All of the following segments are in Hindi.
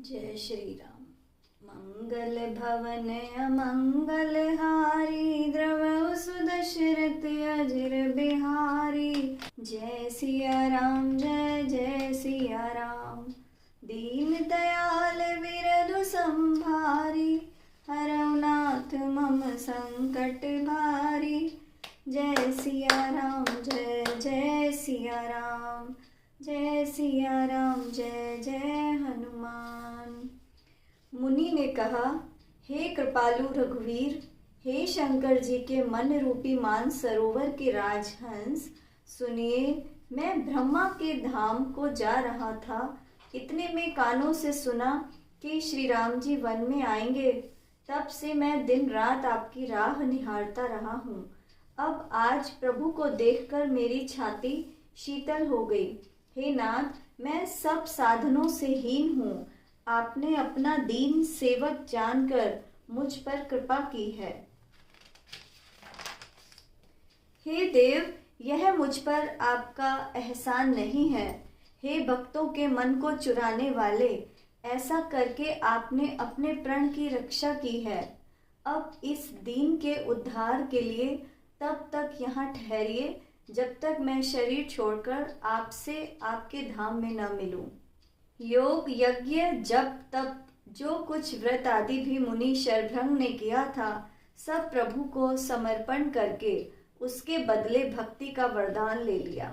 जय श्री राम। मंगल भवन अमंगल हारी, द्रव सुदशरथ अजिर बिहारी। जय सिया राम जय जय सिया राम। दीन दयाल विरधु संभारी, हरौ नाथ मम संकट भारी। जय सिया राम जय जय सिया राम। जय सिया राम जय जय हनुमान। मुनि ने कहा, हे कृपालु रघुवीर, हे शंकर जी के मन रूपी मान सरोवर के राजहंस, सुनिए, मैं ब्रह्मा के धाम को जा रहा था। इतने में कानों से सुना कि श्री राम जी वन में आएंगे। तब से मैं दिन रात आपकी राह निहारता रहा हूँ। अब आज प्रभु को देखकर मेरी छाती शीतल हो गई। हे नाथ, मैं सब साधनों से हीन हूँ। आपने अपना दीन सेवक जानकर मुझ पर कृपा की है। हे देव, यह मुझ पर आपका एहसान नहीं है। हे भक्तों के मन को चुराने वाले, ऐसा करके आपने अपने प्राण की रक्षा की है। अब इस दीन के उद्धार के लिए तब तक यहाँ ठहरिए जब तक मैं शरीर छोड़कर आपसे आपके धाम में न मिलूं। योग यज्ञ जप तप जो कुछ व्रत आदि भी मुनि शरभंग ने किया था, सब प्रभु को समर्पण करके उसके बदले भक्ति का वरदान ले लिया।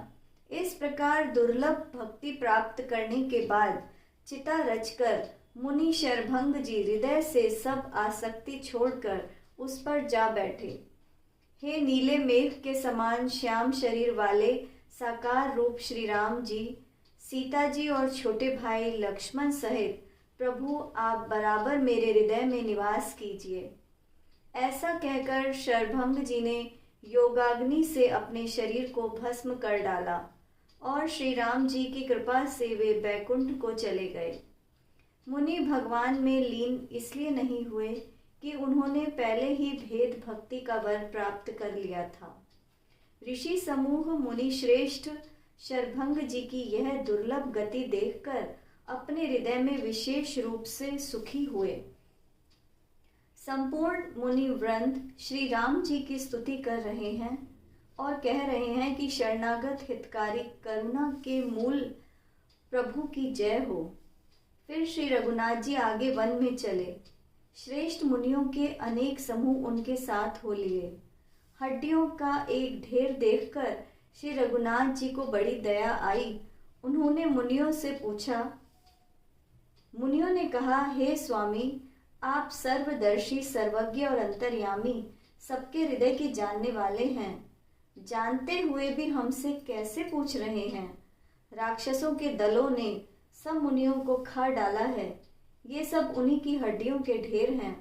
इस प्रकार दुर्लभ भक्ति प्राप्त करने के बाद चिता रचकर मुनि शरभंग जी हृदय से सब आसक्ति छोड़कर उस पर जा बैठे। हे नीले मेघ के समान श्याम शरीर वाले साकार रूप श्री राम जी, सीता जी और छोटे भाई लक्ष्मण सहित प्रभु आप बराबर मेरे हृदय में निवास कीजिए। ऐसा कहकर शरभंग जी ने योगाग्नि से अपने शरीर को भस्म कर डाला और श्री राम जी की कृपा से वे बैकुंठ को चले गए। मुनि भगवान में लीन इसलिए नहीं हुए कि उन्होंने पहले ही भेद भक्ति का वर प्राप्त कर लिया था। ऋषि समूह मुनि श्रेष्ठ शरभंग जी की यह दुर्लभ गति देखकर अपने हृदय में विशेष रूप से सुखी हुए। संपूर्ण मुनि वृंद श्री राम जी की स्तुति कर रहे हैं और कह रहे हैं कि शरणागत हितकारी करुणा के मूल प्रभु की जय हो। फिर श्री रघुनाथ जी आगे वन में चले। श्रेष्ठ मुनियों के अनेक समूह उनके साथ हो लिए। हड्डियों का एक ढेर देखकर श्री रघुनाथ जी को बड़ी दया आई। उन्होंने मुनियों से पूछा। मुनियों ने कहा, हे स्वामी, आप सर्वदर्शी सर्वज्ञ और अंतर्यामी, सबके हृदय के जानने वाले हैं। जानते हुए भी हमसे कैसे पूछ रहे हैं? राक्षसों के दलों ने सब मुनियों को खा डाला है। ये सब उन्हीं की हड्डियों के ढेर हैं।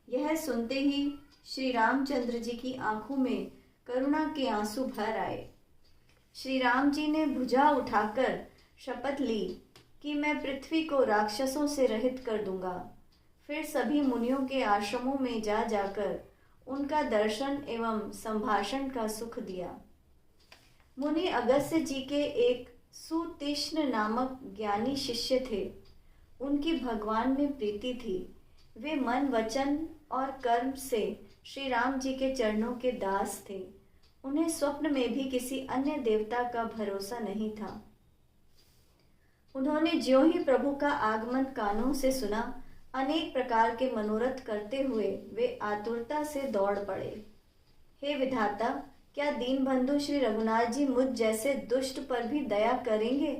यह सुनते ही श्री रामचंद्र जी की आंखों में करुणा के आंसू भर आए। श्री राम जी ने भुजा उठाकर शपथ ली कि मैं पृथ्वी को राक्षसों से रहित कर दूंगा। फिर सभी मुनियों के आश्रमों में जा जाकर उनका दर्शन एवं संभाषण का सुख दिया। मुनि अगस्त्य जी के एक सुतीक्ष्ण नामक ज्ञानी शिष्य थे। उनकी भगवान में प्रीति थी। वे मन वचन और कर्म से श्री राम जी के चरणों के दास थे। उन्हें स्वप्न में भी किसी अन्य देवता का भरोसा नहीं था। उन्होंने ज्यों ही प्रभु का आगमन कानों से सुना, अनेक प्रकार के मनोरथ करते हुए वे आतुरता से दौड़ पड़े। हे विधाता, क्या दीनबंधु श्री रघुनाथ जी मुझ जैसे दुष्ट पर भी दया करेंगे?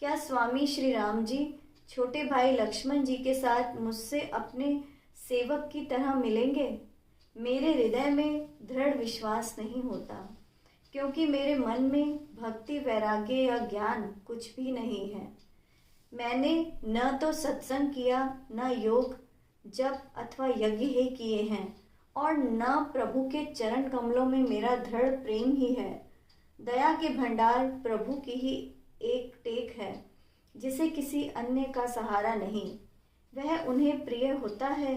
क्या स्वामी श्री राम जी छोटे भाई लक्ष्मण जी के साथ मुझसे अपने सेवक की तरह मिलेंगे? मेरे हृदय में दृढ़ विश्वास नहीं होता, क्योंकि मेरे मन में भक्ति वैराग्य या ज्ञान कुछ भी नहीं है। मैंने न तो सत्संग किया, न योग जप अथवा यज्ञ ही किए हैं, और न प्रभु के चरण कमलों में मेरा दृढ़ प्रेम ही है। दया के भंडार प्रभु की ही एक टेक है, जिसे किसी अन्य का सहारा नहीं। वह उन्हें प्रिय होता है।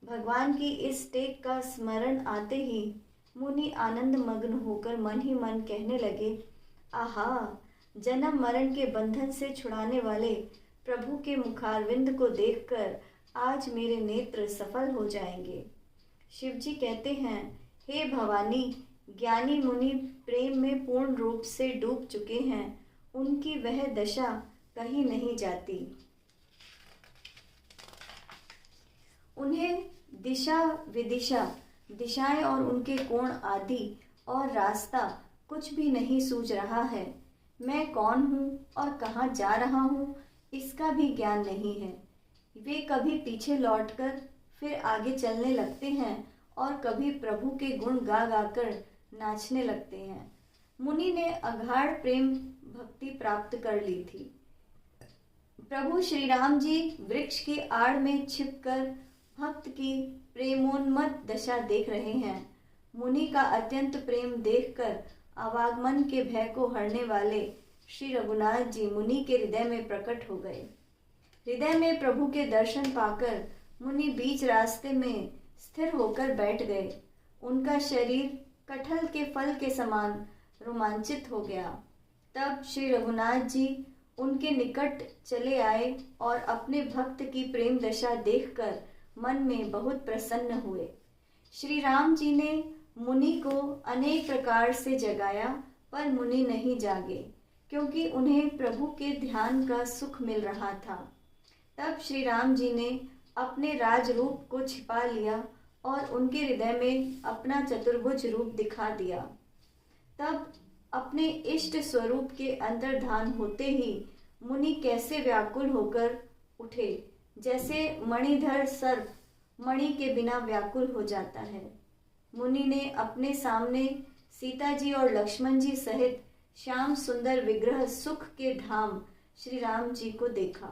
भगवान की इस टेक का स्मरण आते ही मुनि आनंद मग्न होकर मन ही मन कहने लगे, आहा, जन्म मरण के बंधन से छुड़ाने वाले प्रभु के मुखारविंद को देखकर आज मेरे नेत्र सफल हो जाएंगे। शिव जी कहते हैं, हे भवानी, ज्ञानी मुनि प्रेम में पूर्ण रूप से डूब चुके हैं, उनकी वह दशा कहीं नहीं जाती। उन्हें दिशा विदिशा, दिशाएं और उनके कोण आदि और रास्ता कुछ भी नहीं सूझ रहा है। मैं कौन हूँ और कहाँ जा रहा हूँ, इसका भी ज्ञान नहीं है। वे कभी पीछे लौटकर फिर आगे चलने लगते हैं और कभी प्रभु के गुण गा गाकर नाचने लगते हैं। मुनि ने अगाढ़ प्रेम भक्ति प्राप्त कर ली थी। प्रभु श्री राम जी वृक्ष की आड़ में छिपकर भक्त की प्रेमोन्मत्त दशा देख रहे हैं। मुनि का अत्यंत प्रेम देखकर आवागमन के भय को हरने वाले श्री रघुनाथ जी मुनि के हृदय में प्रकट हो गए। हृदय में प्रभु के दर्शन पाकर मुनि बीच रास्ते में स्थिर होकर बैठ गए। उनका शरीर कटहल के फल के समान रोमांचित हो गया। तब श्री रघुनाथ जी उनके निकट चले आए और अपने भक्त की प्रेम दशा देखकर मन में बहुत प्रसन्न हुए। श्री राम जी ने मुनि को अनेक प्रकार से जगाया, पर मुनि नहीं जागे, क्योंकि उन्हें प्रभु के ध्यान का सुख मिल रहा था। तब श्री राम जी ने अपने राज रूप को छिपा लिया और उनके हृदय में अपना चतुर्भुज रूप दिखा दिया। तब अपने इष्ट स्वरूप के अंतर्धान होते ही मुनि कैसे व्याकुल होकर उठे, जैसे मणिधर सर्प मणि के बिना व्याकुल हो जाता है। मुनि ने अपने सामने सीता जी और लक्ष्मण जी सहित श्याम सुंदर विग्रह सुख के धाम श्री राम जी को देखा।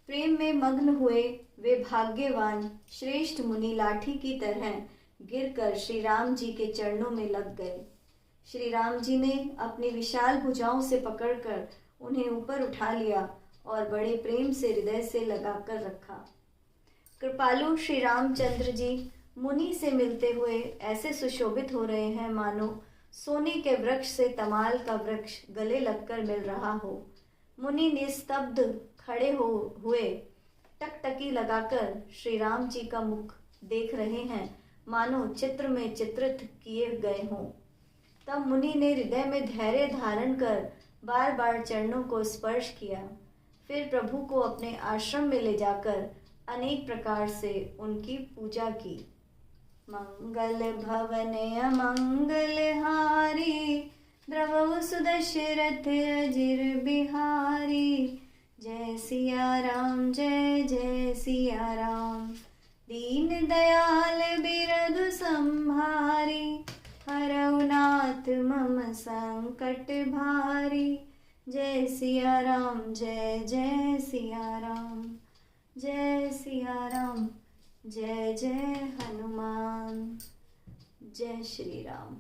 प्रेम में मग्न हुए वे भाग्यवान श्रेष्ठ मुनि लाठी की तरह गिरकर श्री राम जी के चरणों में लग गए। श्री राम जी ने अपनी विशाल भुजाओं से पकड़कर उन्हें ऊपर उठा लिया और बड़े प्रेम से हृदय से लगाकर रखा। कृपालु श्री रामचंद्र जी मुनि से मिलते हुए ऐसे सुशोभित हो रहे हैं मानो सोने के वृक्ष से तमाल का वृक्ष गले लगकर मिल रहा हो। मुनि निस्तब्ध खड़े हुए टकटकी लगाकर श्री राम जी का मुख देख रहे हैं, मानो चित्र में चित्रित किए गए हों। तब मुनि ने हृदय में धैर्य धारण कर बार बार चरणों को स्पर्श किया। फिर प्रभु को अपने आश्रम में ले जाकर अनेक प्रकार से उनकी पूजा की। मंगल भवन अमंगल हारी, द्रवहु सुदशरथ अजिर बिहारी। जय सिया राम जय जय सिया राम, दीन दयाल बिरधु संभारी। हरऊ नाथ मम संकट भारी, जय सिया राम जय जय सिया राम, जय सिया राम जय जय हनुमान। जय श्री राम।